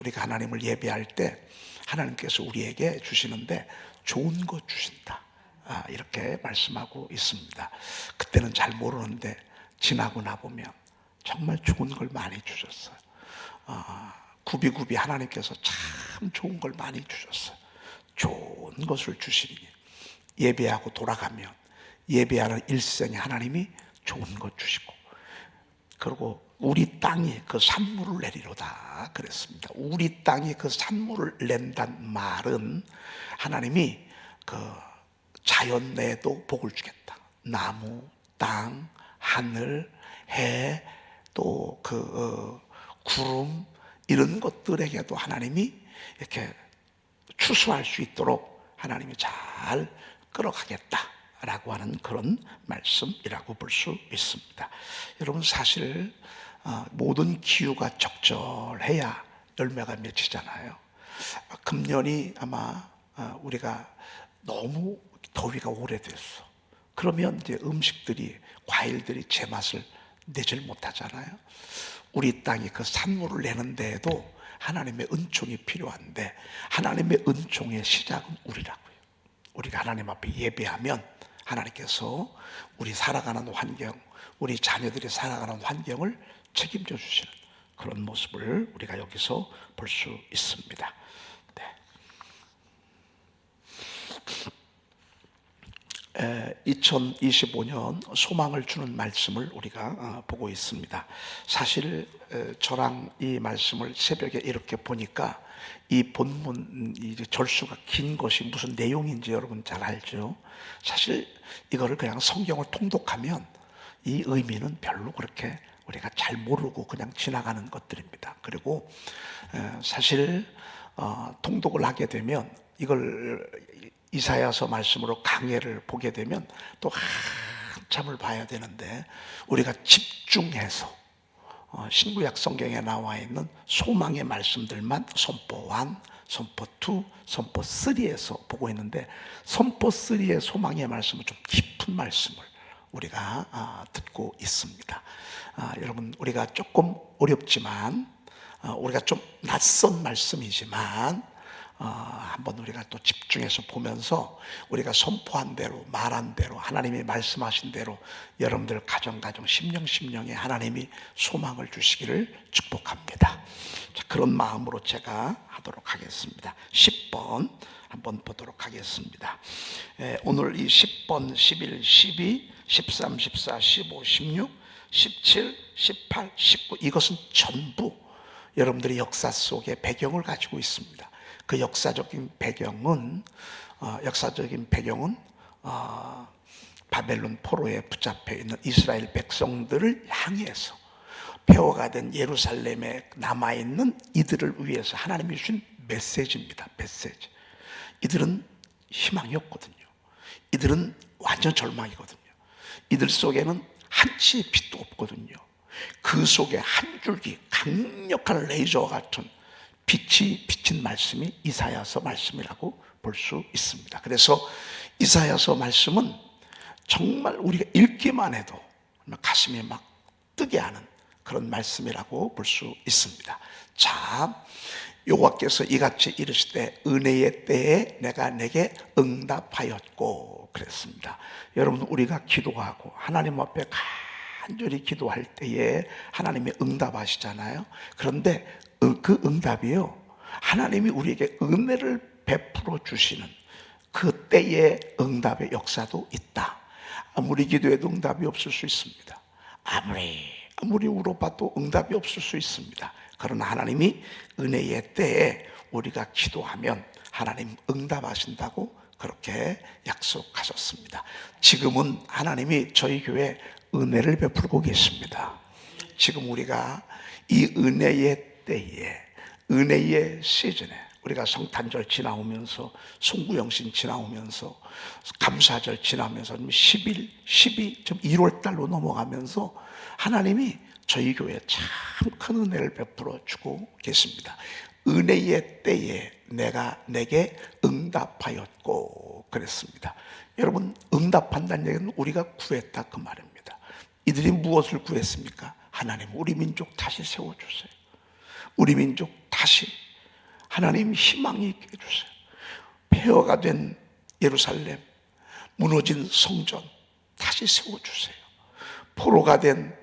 우리가 하나님을 예배할 때 하나님께서 우리에게 주시는데 좋은 거 주신다, 이렇게 말씀하고 있습니다. 그때는 잘 모르는데 지나고 나보면 정말 좋은 걸 많이 주셨어요. 굽이굽이 하나님께서 참 좋은 걸 많이 주셨어요. 좋은 것을 주시니 예배하고 돌아가면 예배하는 일생에 하나님이 좋은 것 주시고, 그리고 우리 땅이 그 산물을 내리로다 그랬습니다. 우리 땅이 그 산물을 낸단 말은 하나님이 그 자연 내에도 복을 주겠다. 나무, 땅, 하늘, 해, 또 구름, 이런 것들에게도 하나님이 이렇게 추수할 수 있도록 하나님이 잘 끌어가겠다라고 하는 그런 말씀이라고 볼 수 있습니다. 여러분, 사실 모든 기후가 적절해야 열매가 맺히잖아요. 금년이 아마 우리가 너무 더위가 오래됐어. 그러면 이제 음식들이, 과일들이 제맛을 내질 못하잖아요. 우리 땅이 그 산물을 내는 데에도 하나님의 은총이 필요한데, 하나님의 은총의 시작은 우리라고요. 우리가 하나님 앞에 예배하면 하나님께서 우리 살아가는 환경, 우리 자녀들이 살아가는 환경을 책임져 주시는 그런 모습을 우리가 여기서 볼 수 있습니다. 네. 2025년 소망을 주는 말씀을 우리가 보고 있습니다. 사실 저랑 이 말씀을 새벽에 이렇게 보니까 이 본문 절수가 긴 것이 무슨 내용인지 여러분 잘 알죠? 사실 이거를 그냥 성경을 통독하면 이 의미는 별로 그렇게 우리가 잘 모르고 그냥 지나가는 것들입니다. 그리고 사실 통독을 하게 되면 이걸 이사야서 말씀으로 강해를 보게 되면 또 한참을 봐야 되는데, 우리가 집중해서 신구약 성경에 나와 있는 소망의 말씀들만 선포 1, 선포 2, 선포 3에서 보고 있는데, 선포 3의 소망의 말씀은 좀 깊은 말씀을 우리가 듣고 있습니다. 여러분, 우리가 조금 어렵지만, 우리가 좀 낯선 말씀이지만 한번 우리가 또 집중해서 보면서 우리가 선포한 대로, 말한 대로, 하나님이 말씀하신 대로 여러분들 가정 심령에 하나님이 소망을 주시기를 축복합니다. 자, 그런 마음으로 제가 하도록 하겠습니다. 10번 한번 보도록 하겠습니다. 오늘 이 10번, 11, 12, 13, 14, 15, 16, 17, 18, 19, 이것은 전부 여러분들의 역사 속의 배경을 가지고 있습니다. 그 역사적인 배경은 바벨론 포로에 붙잡혀 있는 이스라엘 백성들을 향해서 폐허가 된 예루살렘에 남아있는 이들을 위해서 하나님이 주신 메시지입니다. 메시지. 이들은 희망이 없거든요. 이들은 완전 절망이거든요. 이들 속에는 한치의 빛도 없거든요. 그 속에 한 줄기 강력한 레이저와 같은 빛이 비친 말씀이 이사야서 말씀이라고 볼 수 있습니다. 그래서 이사야서 말씀은 정말 우리가 읽기만 해도 가슴이 막 뜨게 하는 그런 말씀이라고 볼 수 있습니다. 자, 여호와께서 이같이 이르시되 은혜의 때에 내가 내게 응답하였고 그랬습니다. 여러분, 우리가 기도하고 하나님 앞에 간절히 기도할 때에 하나님이 응답하시잖아요. 그런데 그 응답이요, 하나님이 우리에게 은혜를 베풀어 주시는 그 때의 응답의 역사도 있다. 아무리 기도해도 응답이 없을 수 있습니다. 아무리 울어봐도 응답이 없을 수 있습니다. 그러나 하나님이 은혜의 때에 우리가 기도하면 하나님 응답하신다고 그렇게 약속하셨습니다. 지금은 하나님이 저희 교회에 은혜를 베풀고 계십니다. 지금 우리가 이 은혜의 때에, 은혜의 시즌에, 우리가 성탄절 지나오면서, 송구영신 지나오면서, 감사절 지나면서 10일, 12, 좀 1월달로 넘어가면서 하나님이 저희 교회에 참 큰 은혜를 베풀어 주고 계십니다. 은혜의 때에 내가 내게 응답하였고 그랬습니다. 여러분, 응답한다는 얘기는 우리가 구했다 그 말입니다. 이들이 무엇을 구했습니까? 하나님, 우리 민족 다시 세워주세요. 우리 민족 다시 하나님 희망이 있게 해주세요. 폐허가 된 예루살렘, 무너진 성전 다시 세워주세요. 포로가 된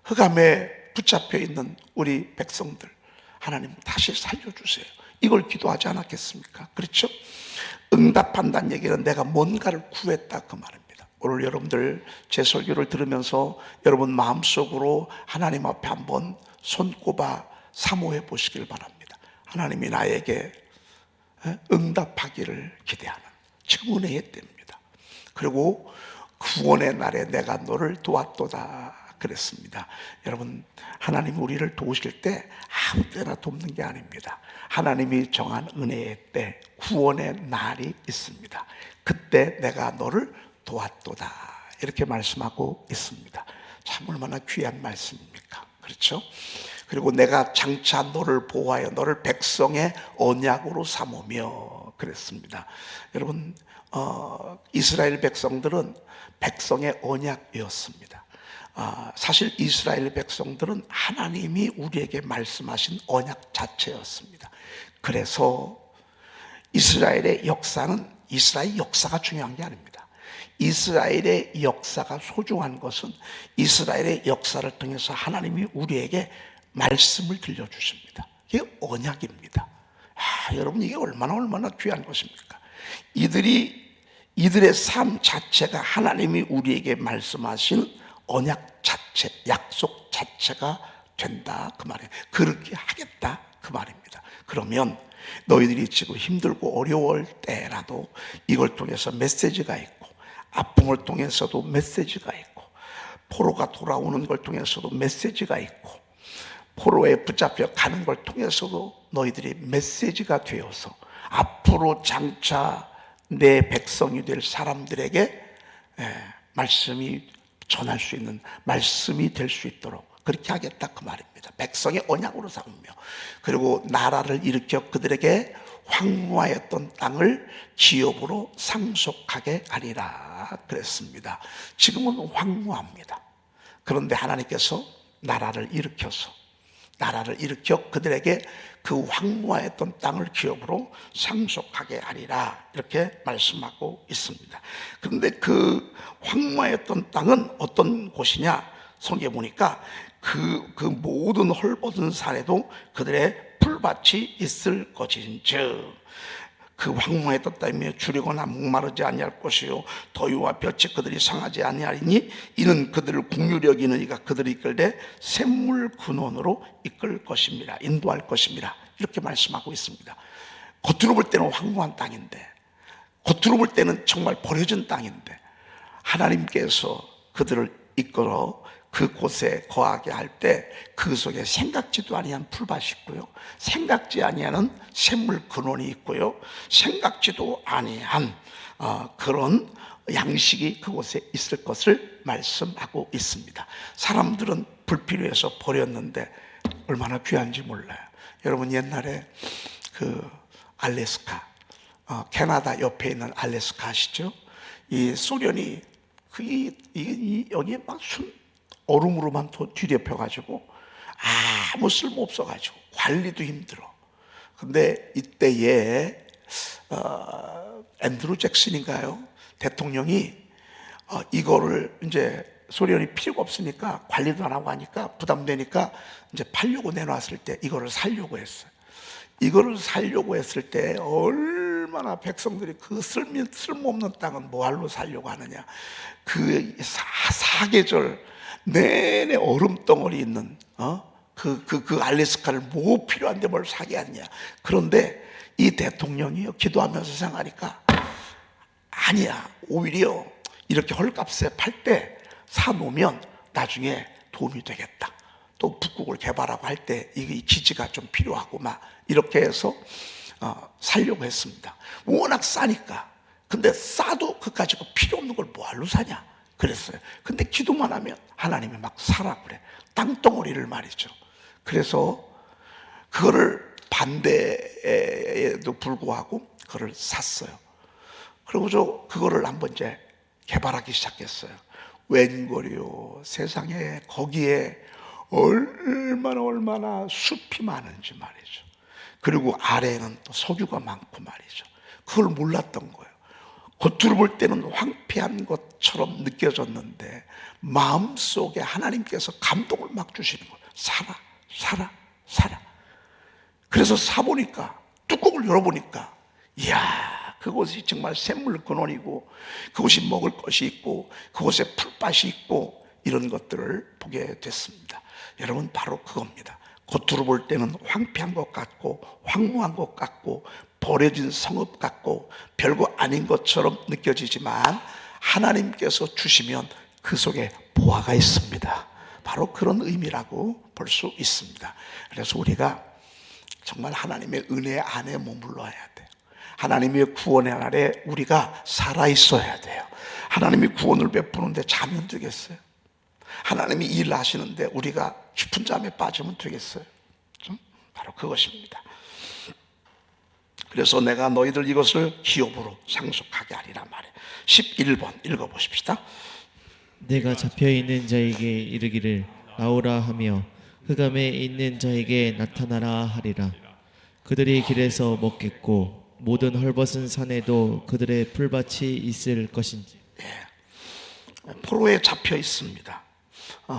흑암에 붙잡혀 있는 우리 백성들 하나님 다시 살려주세요. 이걸 기도하지 않았겠습니까? 그렇죠? 응답한다는 얘기는 내가 뭔가를 구했다 그 말입니다. 오늘 여러분들 제 설교를 들으면서 여러분 마음속으로 하나님 앞에 한번 손꼽아 사모해 보시길 바랍니다. 하나님이 나에게 응답하기를 기대하는 지금 은혜의 때입니다. 그리고 구원의 날에 내가 너를 도왔도다 그랬습니다. 여러분, 하나님 우리를 도우실 때 아무 때나 돕는 게 아닙니다. 하나님이 정한 은혜의 때, 구원의 날이 있습니다. 그때 내가 너를 도왔도다 이렇게 말씀하고 있습니다. 참 얼마나 귀한 말씀입니까? 그렇죠? 그리고 내가 장차 너를 보호하여 너를 백성의 언약으로 삼으며 그랬습니다. 여러분, 이스라엘 백성들은 백성의 언약이었습니다. 사실 이스라엘 백성들은 하나님이 우리에게 말씀하신 언약 자체였습니다. 그래서 이스라엘의 역사는 이스라엘 역사가 중요한 게 아닙니다. 이스라엘의 역사가 소중한 것은 이스라엘의 역사를 통해서 하나님이 우리에게 말씀을 들려주십니다. 이게 언약입니다. 여러분, 이게 얼마나 귀한 것입니까? 이들의 삶 자체가 하나님이 우리에게 말씀하신 언약 자체, 약속 자체가 된다 그 말이에요. 그렇게 하겠다 그 말입니다. 그러면 너희들이 지금 힘들고 어려울 때라도 이걸 통해서 메시지가 있고, 아픔을 통해서도 메시지가 있고, 포로가 돌아오는 걸 통해서도 메시지가 있고, 포로에 붙잡혀 가는 걸 통해서도 너희들이 메시지가 되어서 앞으로 장차 내 백성이 될 사람들에게 말씀이 전할 수 있는 말씀이 될 수 있도록 그렇게 하겠다 그 말입니다. 백성의 언약으로 삼으며, 그리고 나라를 일으켜 그들에게 황무하였던 땅을 기업으로 상속하게 하리라 그랬습니다. 지금은 황무합니다. 그런데 하나님께서 나라를 일으켜 그들에게 그 황무하였던 땅을 기업으로 상속하게 하리라 이렇게 말씀하고 있습니다. 그런데 그 황무하였던 땅은 어떤 곳이냐? 성경에 보니까 그 모든 헐벗은 산에도 그들의 풀밭이 있을 것인즉, 그 황무했던 땅에 주리거나 목마르지 아니할 것이요 더위와 볕이 그들이 상하지 아니하리니 이는 그들을 국률이 여기는 이가 그들을 이끌되 샘물 근원으로 이끌 것입니다. 인도할 것입니다. 이렇게 말씀하고 있습니다. 겉으로 볼 때는 황무한 땅인데, 겉으로 볼 때는 정말 버려진 땅인데 하나님께서 그들을 이끌어 그곳에 거하게 할 때 그 속에 생각지도 아니한 풀밭이 있고요, 생각지 아니하는 샘물 근원이 있고요, 생각지도 아니한 그런 양식이 그곳에 있을 것을 말씀하고 있습니다. 사람들은 불필요해서 버렸는데 얼마나 귀한지 몰라요. 여러분, 옛날에 그 알래스카, 캐나다 옆에 있는 알래스카 아시죠? 이 소련이 여기에 막 얼음으로만 뒤덮여가지고 아무 쓸모 없어가지고 관리도 힘들어. 근데 이때에 앤드루 잭슨인가요? 대통령이 이거를 이제 소련이 필요가 없으니까 관리도 안 하고 하니까 부담되니까 이제 팔려고 내놨을 때 이거를 살려고 했어요. 이거를 살려고 했을 때 얼마나 백성들이 그 쓸모없는 땅은 뭐할로 살려고 하느냐, 그 사계절 내내 얼음덩어리 있는 그 알래스카를 뭐 필요한데 뭘 사게 하느냐. 그런데 이 대통령이 기도하면서 생각하니까 아니야, 오히려 이렇게 헐값에 팔 때 사놓으면 나중에 도움이 되겠다. 또 북극을 개발하고 할 때 이게 기지가 좀 필요하고 막 이렇게 해서 살려고 했습니다. 워낙 싸니까. 근데 싸도 그 가지고 필요 없는 걸 뭐하러 사냐 그랬어요. 근데 기도만 하면 하나님이 막 사라 그래. 땅덩어리를 말이죠. 그래서 그거를 반대에도 불구하고 그거를 샀어요. 그리고 그거를 한번 이제 개발하기 시작했어요. 웬걸요, 세상에 거기에 얼마나 숲이 많은지 말이죠. 그리고 아래에는 또 석유가 많고 말이죠. 그걸 몰랐던 거예요. 겉으로 볼 때는 황폐한 것처럼 느껴졌는데 마음속에 하나님께서 감동을 막 주시는 거예요. 살아, 살아, 살아. 그래서 사보니까, 뚜껑을 열어보니까, 이야, 그곳이 정말 샘물 근원이고, 그곳이 먹을 것이 있고, 그곳에 풀밭이 있고, 이런 것들을 보게 됐습니다. 여러분, 바로 그겁니다. 겉으로 볼 때는 황폐한 것 같고, 황무한 것 같고, 버려진 성읍 같고, 별거 아닌 것처럼 느껴지지만, 하나님께서 주시면 그 속에 보화가 있습니다. 바로 그런 의미라고 볼 수 있습니다. 그래서 우리가 정말 하나님의 은혜 안에 머물러야 돼요. 하나님의 구원의 날에 우리가 살아있어야 돼요. 하나님이 구원을 베푸는데 자면 되겠어요? 하나님이 일하시는데 우리가 깊은 잠에 빠지면 되겠어요? 바로 그것입니다. 그래서 내가 너희들 이것을 기업으로 상속하게 하리라 말해. 11번 읽어보십시다. 내가 잡혀있는 자에게 이르기를 나오라 하며 흑암에 있는 자에게 나타나라 하리라. 그들이 길에서 먹겠고 모든 헐벗은 산에도 그들의 풀밭이 있을 것인지. 포로에 잡혀 있습니다.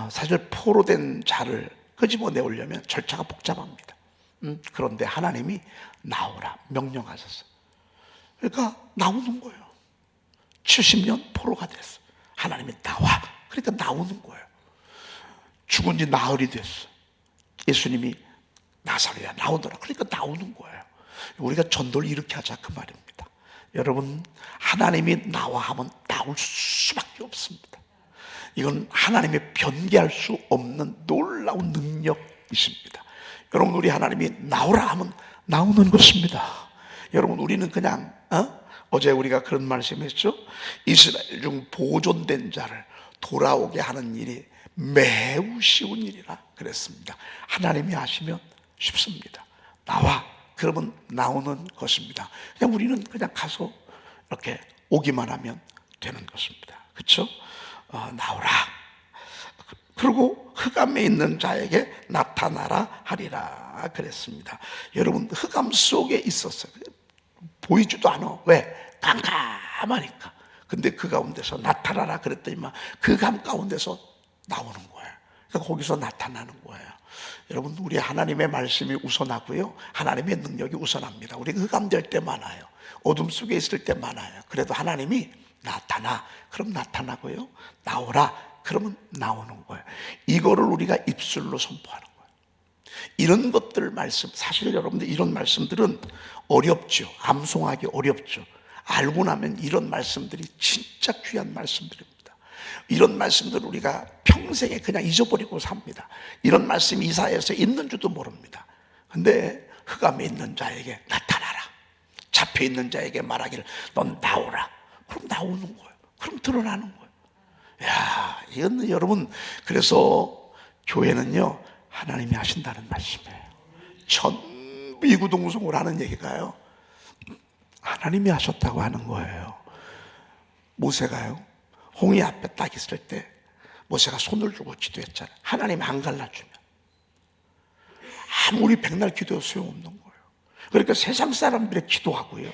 사실 포로된 자를 끄집어내려면 절차가 복잡합니다. 그런데 하나님이 나오라 명령하셨어요. 그러니까 나오는 거예요. 70년 포로가 됐어. 하나님이 나와. 그러니까 나오는 거예요. 죽은 지 나흘이 됐어. 예수님이 나사로야 나오더라. 그러니까 나오는 거예요. 우리가 전도를 이렇게 하자 그 말입니다. 여러분, 하나님이 나와 하면 나올 수밖에 없습니다. 이건 하나님이 변개할 수 없는 놀라운 능력이십니다. 여러분, 우리 하나님이 나오라 하면 나오는 것입니다. 여러분, 우리는 그냥 어제 우리가 그런 말씀했죠. 이스라엘 중 보존된 자를 돌아오게 하는 일이 매우 쉬운 일이라 그랬습니다. 하나님이 하시면 쉽습니다. 나와 그러면 나오는 것입니다. 그냥 우리는 그냥 가서 이렇게 오기만 하면 되는 것입니다. 그렇죠? 나오라. 그리고 흑암에 있는 자에게 나타나라 하리라 그랬습니다. 여러분, 흑암 속에 있었어요. 보이지도 않아. 왜? 깜깜하니까. 근데 그 가운데서 나타나라 그랬더니만 그 감 가운데서 나오는 거예요. 그러니까 거기서 나타나는 거예요. 여러분, 우리 하나님의 말씀이 우선하고요, 하나님의 능력이 우선합니다. 우리가 흑암될 때 많아요. 어둠 속에 있을 때 많아요. 그래도 하나님이 나타나, 그럼 나타나고요, 나오라, 그러면 나오는 거예요. 이거를 우리가 입술로 선포하는 거예요. 이런 것들 말씀, 사실 여러분들 이런 말씀들은 어렵죠. 암송하기 어렵죠. 알고 나면 이런 말씀들이 진짜 귀한 말씀들입니다. 이런 말씀들을 우리가 평생에 그냥 잊어버리고 삽니다. 이런 말씀이 이사야에서 있는 줄도 모릅니다. 근데 흑암에 있는 자에게 나타나라, 잡혀있는 자에게 말하기를 넌 나오라. 그럼 나오는 거예요. 그럼 드러나는 거예요. 야, 이건 여러분, 그래서 교회는요, 하나님이 하신다는 말씀이에요. 전부 이구동성을 하는 얘기가요, 하나님이 하셨다고 하는 거예요. 모세가요, 홍해 앞에 딱 있을 때 모세가 손을 주고 기도했잖아요. 하나님 안 갈라주면 아무리 백날 기도해도 소용없는 거예요. 그러니까 세상 사람들의 기도하고요,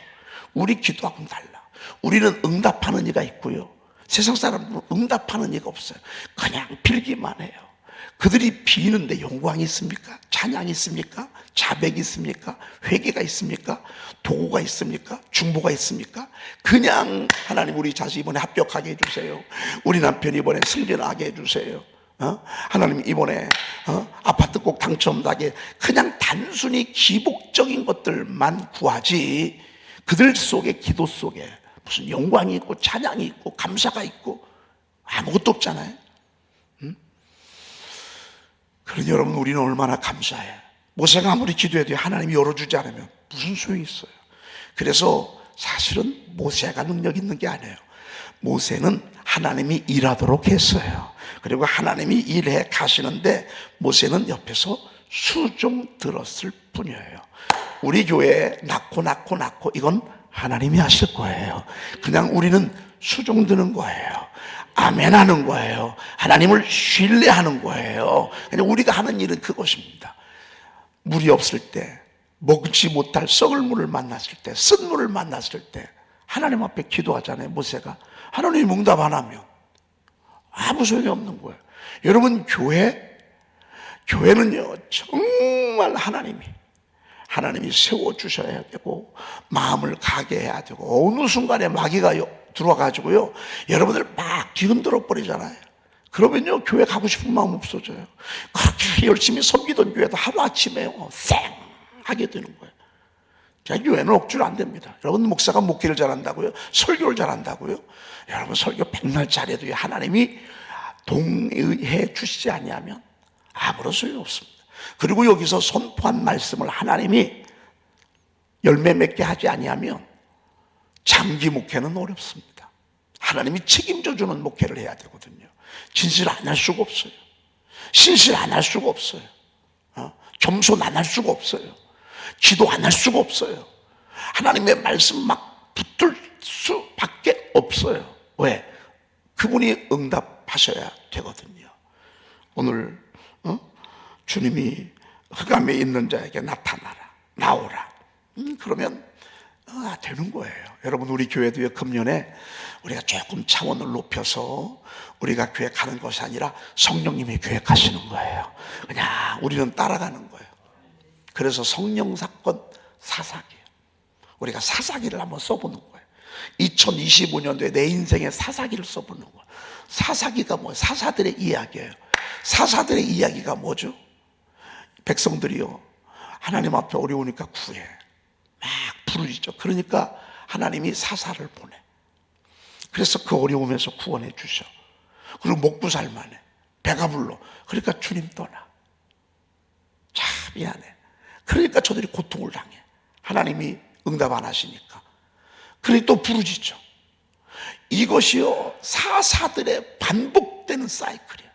우리 기도하고는 달라. 우리는 응답하는 이가 있고요, 세상 사람들은 응답하는 이가 없어요. 그냥 빌기만 해요. 그들이 비는데 영광이 있습니까? 찬양이 있습니까? 자백이 있습니까? 회개가 있습니까? 도구가 있습니까? 중보가 있습니까? 그냥 하나님 우리 자식 이번에 합격하게 해주세요. 우리 남편 이번에 승진하게 해주세요. 하나님 이번에 아파트 꼭 당첨나게, 그냥 단순히 기복적인 것들만 구하지, 그들 속에, 기도 속에 무슨 영광이 있고 찬양이 있고 감사가 있고 아무것도 없잖아요. 그러니 여러분, 우리는 얼마나 감사해. 모세가 아무리 기도해도 하나님이 열어주지 않으면 무슨 소용이 있어요. 그래서 사실은 모세가 능력 있는 게 아니에요. 모세는 하나님이 일하도록 했어요. 그리고 하나님이 일해 가시는데 모세는 옆에서 수종 들었을 뿐이에요. 우리 교회에 낳고 이건 하나님이 하실 거예요. 그냥 우리는 수종 드는 거예요. 아멘 하는 거예요. 하나님을 신뢰하는 거예요. 그냥 우리가 하는 일은 그것입니다. 물이 없을 때 먹지 못할 썩을 물을 만났을 때, 쓴 물을 만났을 때 하나님 앞에 기도하잖아요. 모세가. 하나님이 응답 안 하면 아무 소용이 없는 거예요. 여러분, 교회는요 정말 하나님이 세워주셔야 되고 마음을 가게 해야 되고, 어느 순간에 마귀가 들어와가지고요 여러분들 막 뒤흔들어 버리잖아요. 그러면요 교회 가고 싶은 마음 없어져요. 그렇게 열심히 섬기던 교회도 하루아침에요 쌩 하게 되는 거예요. 자, 교회는 억지로 안 됩니다. 여러분, 목사가 목회를 잘한다고요? 설교를 잘한다고요? 여러분, 설교 백날 잘해도 하나님이 동의해 주시지 아니하면 아무런 소용이 없습니다. 그리고 여기서 선포한 말씀을 하나님이 열매 맺게 하지 아니하면 장기 목회는 어렵습니다. 하나님이 책임져 주는 목회를 해야 되거든요. 진실 안 할 수가 없어요. 신실 안 할 수가 없어요. 겸손 안 할 수가 없어요. 기도 안 할 수가 없어요. 하나님의 말씀 막 붙들 수밖에 없어요. 왜? 그분이 응답하셔야 되거든요. 오늘 주님이 흑암에 있는 자에게 나오라. 그러면 되는 거예요. 여러분, 우리 교회도요 금년에 우리가 조금 차원을 높여서 우리가 교회 가는 것이 아니라 성령님이 교회 가시는 거예요. 그냥 우리는 따라가는 거예요. 그래서 성령 사건 사사기예요. 우리가 사사기를 한번 써보는 거예요. 2025년도에 내 인생의 사사기를 써보는 거예요. 사사기가 뭐예요? 사사들의 이야기예요. 사사들의 이야기가 뭐죠? 백성들이요 하나님 앞에 어려우니까 구해 막 부르짖죠. 그러니까 하나님이 사사를 보내. 그래서 그 어려움에서 구원해 주셔. 그리고 먹고 살만해. 배가 불러. 그러니까 주님 떠나. 참 미안해. 그러니까 저들이 고통을 당해. 하나님이 응답 안 하시니까. 그러니 또 부르짖죠. 이것이요 사사들의 반복되는 사이클이에요.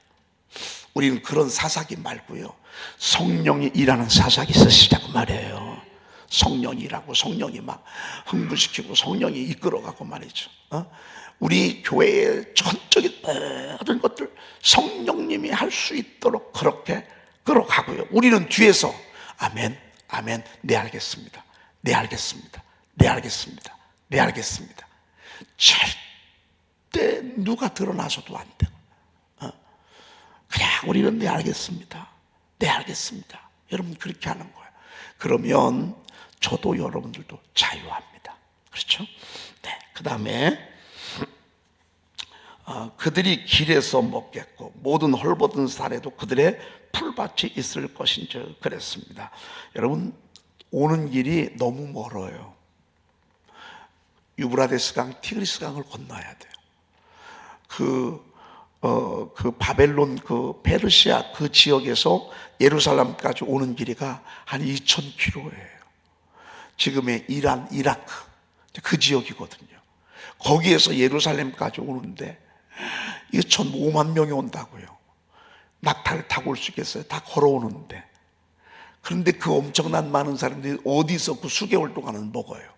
우리는 그런 사사기 말고요 성령이 일하는 사사기 쓰시자고 말이에요. 성령이 일하고 성령이 막 흥분시키고 성령이 이끌어가고 말이죠. 우리 교회의 전적인 모든 것들 성령님이 할 수 있도록 그렇게 끌어가고요. 우리는 뒤에서 아멘, 아멘, 네 알겠습니다, 네 알겠습니다, 네 알겠습니다, 네 알겠습니다. 절대 누가 드러나서도 안 되고 그냥 우리는 네 알겠습니다, 네 알겠습니다. 여러분 그렇게 하는 거예요. 그러면 저도 여러분들도 자유합니다. 그렇죠? 네. 그 다음에 그들이 길에서 먹겠고 모든 헐벗은 산에도 그들의 풀밭이 있을 것인지 그랬습니다. 여러분 오는 길이 너무 멀어요. 유브라데스 강, 티그리스 강을 건너야 돼요. 그 바벨론, 그 페르시아 그 지역에서 예루살렘까지 오는 길이가 한 2,000km예요. 지금의 이란, 이라크 그 지역이거든요. 거기에서 예루살렘까지 오는데 이게 5만 명이 온다고요. 낙타를 타고 올 수 있겠어요? 다 걸어오는데. 그런데 그 엄청난 많은 사람들이 어디서 그 수개월 동안은 먹어요.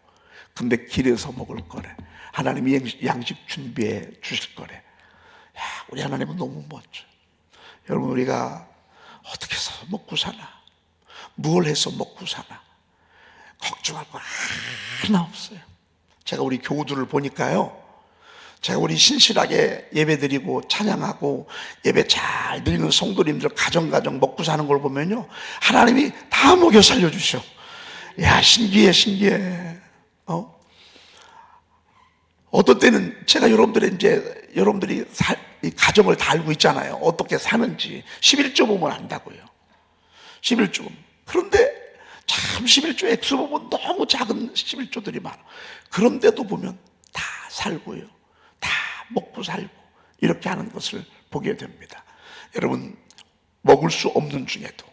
근데 길에서 먹을 거래. 하나님이 양식 준비해 주실 거래. 야, 우리 하나님은 너무 멋져. 여러분 우리가 어떻게 해서 먹고 사나? 뭘 해서 먹고 사나? 걱정할 거 하나 없어요. 제가 우리 교우들을 보니까요, 제가 우리 신실하게 예배드리고 찬양하고 예배 잘 드리는 성도님들 가정 먹고 사는 걸 보면요 하나님이 다 먹여 살려주셔. 야 신기해. 어떤 때는 제가 여러분들이 이 가정을 다 알고 있잖아요. 어떻게 사는지 11조 보면 안다고요. 11조 보면. 그런데 참 11조 액수 보면 너무 작은 11조들이 많아. 그런데도 보면 다 살고요, 다 먹고 살고 이렇게 하는 것을 보게 됩니다. 여러분 먹을 수 없는 중에도,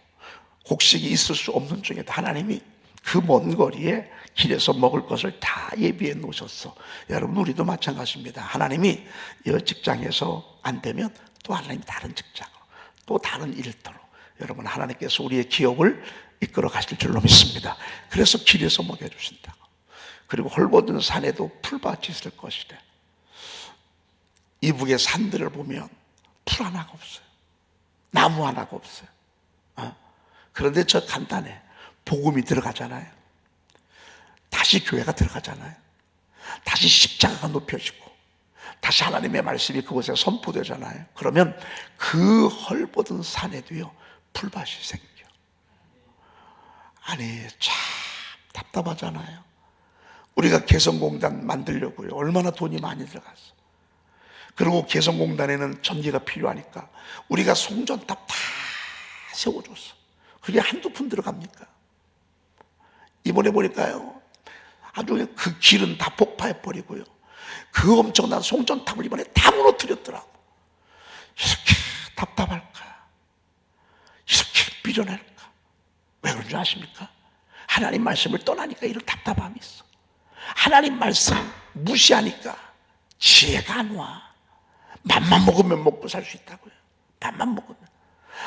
곡식이 있을 수 없는 중에도 하나님이 그 먼 거리에 길에서 먹을 것을 다 예비해 놓으셨어. 여러분 우리도 마찬가지입니다. 하나님이 이 직장에서 안 되면 또 하나님 다른 직장으로, 또 다른 일터로 여러분 하나님께서 우리의 기업을 이끌어 가실 줄로 믿습니다. 그래서 길에서 먹여주신다고. 그리고 헐벗은 산에도 풀밭이 있을 것이래. 이북의 산들을 보면 풀 하나가 없어요. 나무 하나가 없어요. 그런데 저 간단해. 복음이 들어가잖아요. 다시 교회가 들어가잖아요. 다시 십자가가 높여지고 다시 하나님의 말씀이 그곳에 선포되잖아요. 그러면 그 헐벗은 산에도요 풀밭이 생겨. 아니 참 답답하잖아요. 우리가 개성공단 만들려고요 얼마나 돈이 많이 들어갔어. 그리고 개성공단에는 전기가 필요하니까 우리가 송전탑 다 세워줬어. 그게 한두 푼 들어갑니까? 이번에 보니까요 아주 그 길은 다 폭파해버리고요 그 엄청난 송전탑을 이번에 다 무너뜨렸더라고. 이렇게 답답할까? 이렇게 미련할까? 왜 그런 줄 아십니까? 하나님 말씀을 떠나니까 이런 답답함이 있어. 하나님 말씀 무시하니까 지혜가 안 와. 맘만 먹으면 먹고 살 수 있다고요.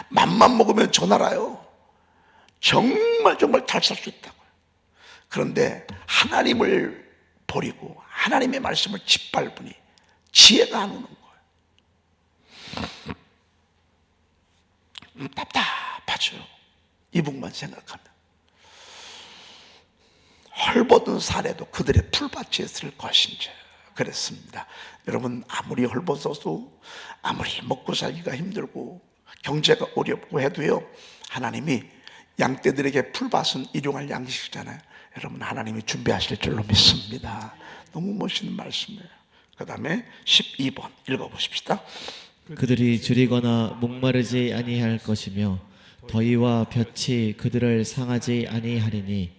맘만 먹으면 저 나라요 정말 잘 살 수 있다고요. 그런데 하나님을 버리고 하나님의 말씀을 짓밟으니 지혜가 안 오는 거예요. 답답하죠. 이북만 생각하면. 헐벗은 산에도 그들의 풀밭이 있을 것인지 그랬습니다. 여러분 아무리 헐벗어도 아무리 먹고 살기가 힘들고 경제가 어렵고 해도요 하나님이 양떼들에게 풀밭은 일용할 양식이잖아요. 여러분 하나님이 준비하실 줄로 믿습니다. 너무 멋있는 말씀이에요. 그 다음에 12번 읽어보십시다. 그들이 줄이거나 목마르지 아니할 것이며 더위와 볕이 그들을 상하지 아니하리니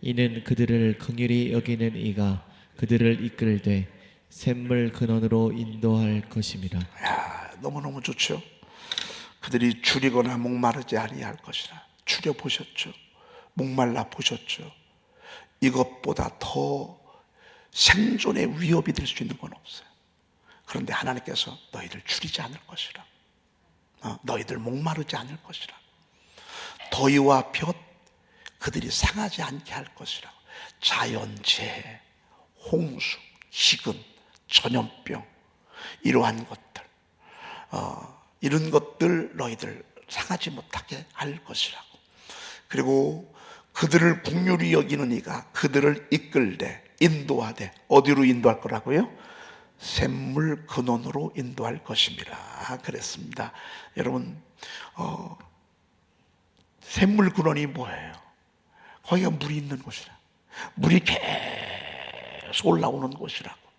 이는 그들을 긍휼히 여기는 이가 그들을 이끌되 샘물 근원으로 인도할 것임이라. 야, 너무너무 좋죠. 그들이 줄이거나 목마르지 아니할 것이라. 줄여 보셨죠? 목말라 보셨죠? 이것보다 더 생존의 위협이 될 수 있는 건 없어요. 그런데 하나님께서 너희들 줄이지 않을 것이라. 너희들 목마르지 않을 것이라. 더위와 볕 그들이 상하지 않게 할 것이라. 자연재해, 홍수, 기근, 전염병 이러한 것들 이런 것들 너희들 상하지 못하게 할 것이라고. 그리고 그들을 긍휼히 여기는 이가 그들을 이끌되 인도하되 어디로 인도할 거라고요? 샘물 근원으로 인도할 것입니다. 그랬습니다. 여러분 샘물 근원이 뭐예요? 거기가 물이 있는 곳이라. 물이 계속 올라오는 곳이라고.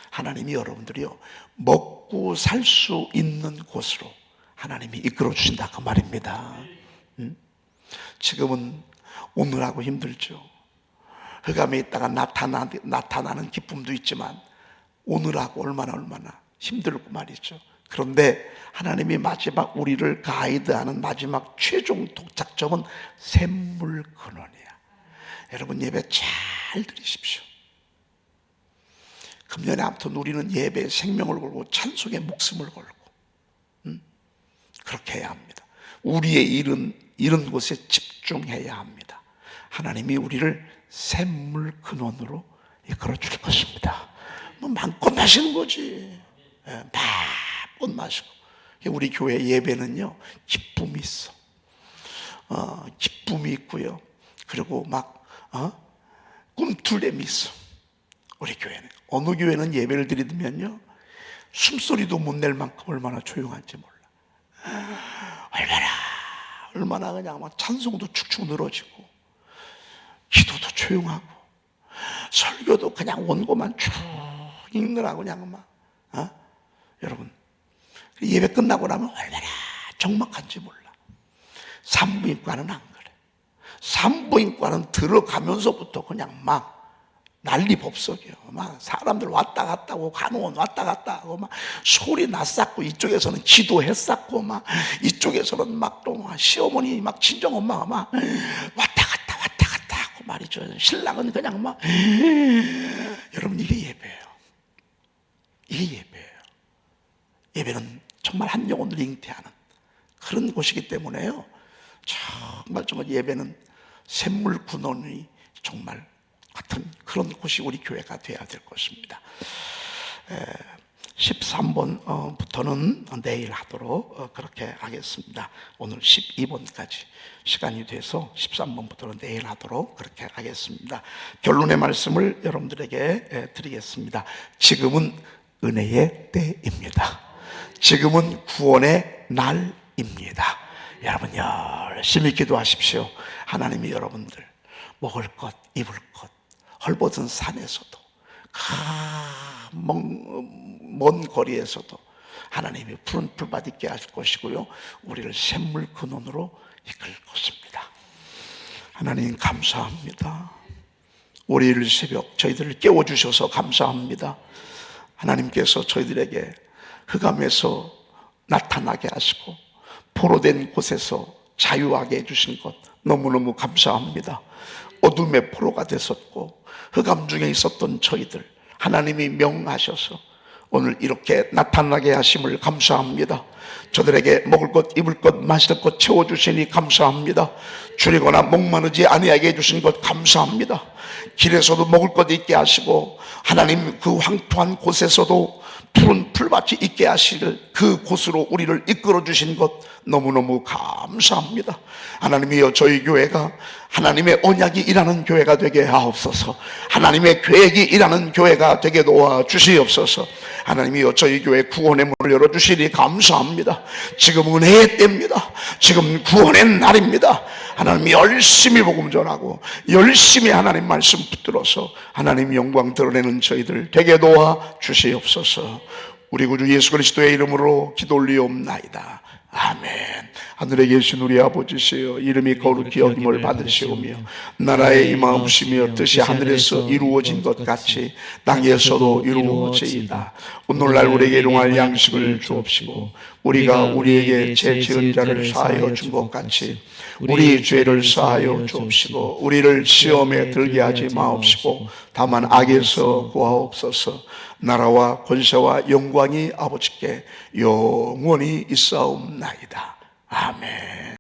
하나님이 여러분들이요 먹고 살 수 있는 곳으로 하나님이 이끌어 주신다 그 말입니다. 지금은 오늘하고 힘들죠. 흑암에 있다가 나타나는 기쁨도 있지만 오늘하고 얼마나 힘들고 말이죠. 그런데 하나님이 마지막 우리를 가이드하는 마지막 최종 도착점은 샘물 근원이야. 여러분 예배 잘 드리십시오. 금년에 아무튼 우리는 예배에 생명을 걸고 찬송에 목숨을 걸고 그렇게 해야 합니다. 우리의 일은 이런 곳에 집중해야 합니다. 하나님이 우리를 샘물 근원으로 이끌어 줄 것입니다. 뭐 마음껏 마시는 거지. 마음껏 마시고. 우리 교회 예배는요 기쁨이 있어. 기쁨이 있고요. 그리고 막 꿈틀림이 있어. 우리 교회는 어느 교회는 예배를 드리면요 숨소리도 못 낼 만큼 얼마나 조용한지 몰라. 얼마나 그냥 막 찬송도 축축 늘어지고 기도도 조용하고 설교도 그냥 원고만 쭉 읽느라고 그냥 막 여러분 예배 끝나고 나면 얼마나 적막한지 몰라. 산부인과는 안 그래. 산부인과는 들어가면서부터 그냥 막 난리법석이요. 막 사람들 왔다 갔다 하고 간호원 왔다 갔다 하고 막 소리 났었고 이쪽에서는 기도했었고 막 이쪽에서는 막 또 시어머니 막 친정엄마가 막 왔다 갔다 하고 말이죠. 신랑은 그냥 막 여러분 이게 예배예요. 이게 예배예요. 예배는 정말 한 영혼을 잉태하는 그런 곳이기 때문에요. 정말 예배는 샘물 근원이 정말 같은 그런 곳이 우리 교회가 되어야 될 것입니다. 13번부터는 내일 하도록 그렇게 하겠습니다. 오늘 12번까지 시간이 돼서 13번부터는 내일 하도록 그렇게 하겠습니다. 결론의 말씀을 여러분들에게 드리겠습니다. 지금은 은혜의 때입니다. 지금은 구원의 날입니다. 여러분 열심히 기도하십시오. 하나님이 여러분들 먹을 것, 입을 것, 헐벗은 산에서도 먼 거리에서도 하나님이 푸른 풀밭 있게 하실 것이고요, 우리를 샘물 근원으로 이끌 것입니다. 하나님 감사합니다. 월요일 새벽 저희들을 깨워주셔서 감사합니다. 하나님께서 저희들에게 흑암에서 나타나게 하시고 포로된 곳에서 자유하게 해주신 것 너무너무 감사합니다. 어둠의 포로가 됐었고 흑암 중에 있었던 저희들 하나님이 명하셔서 오늘 이렇게 나타나게 하심을 감사합니다. 저들에게 먹을 것, 입을 것, 마실 것 채워주시니 감사합니다. 줄이거나 목마르지 아니하게 해주신 것 감사합니다. 길에서도 먹을 것 있게 하시고 하나님 그 황토한 곳에서도 푸른 풀밭이 있게 하시길 그 곳으로 우리를 이끌어 주신 것 너무너무 감사합니다. 하나님이여, 저희 교회가 하나님의 언약이 일하는 교회가 되게 하옵소서. 하나님의 계획이 일하는 교회가 되게 도와주시옵소서. 하나님이여, 저희 교회 구원의 문을 열어주시니 감사합니다. 지금 은혜의 때입니다. 지금 구원의 날입니다. 하나님 열심히 복음 전하고 열심히 하나님 말씀 붙들어서 하나님 영광 드러내는 저희들 되게 도와주시옵소서. 우리 구주 예수 그리스도의 이름으로 기도 올리옵나이다. 아멘. 하늘에 계신 우리 아버지시여, 이름이 거룩히 여김을 받으시오며 나라의 임하옵시며 뜻이 하늘에서 이루어진 것 같이 땅에서도 이루어지이다. 오늘날 우리에게 일용할 양식을 주옵시고 우리가 우리에게 죄 지은 자를 사하여 준 것 같이 우리 죄를 사하여 주옵시고 우리를 시험에 들게 하지 마옵시고 다만 악에서 구하옵소서. 나라와 권세와 영광이 아버지께 영원히 있사옵나이다. 아멘.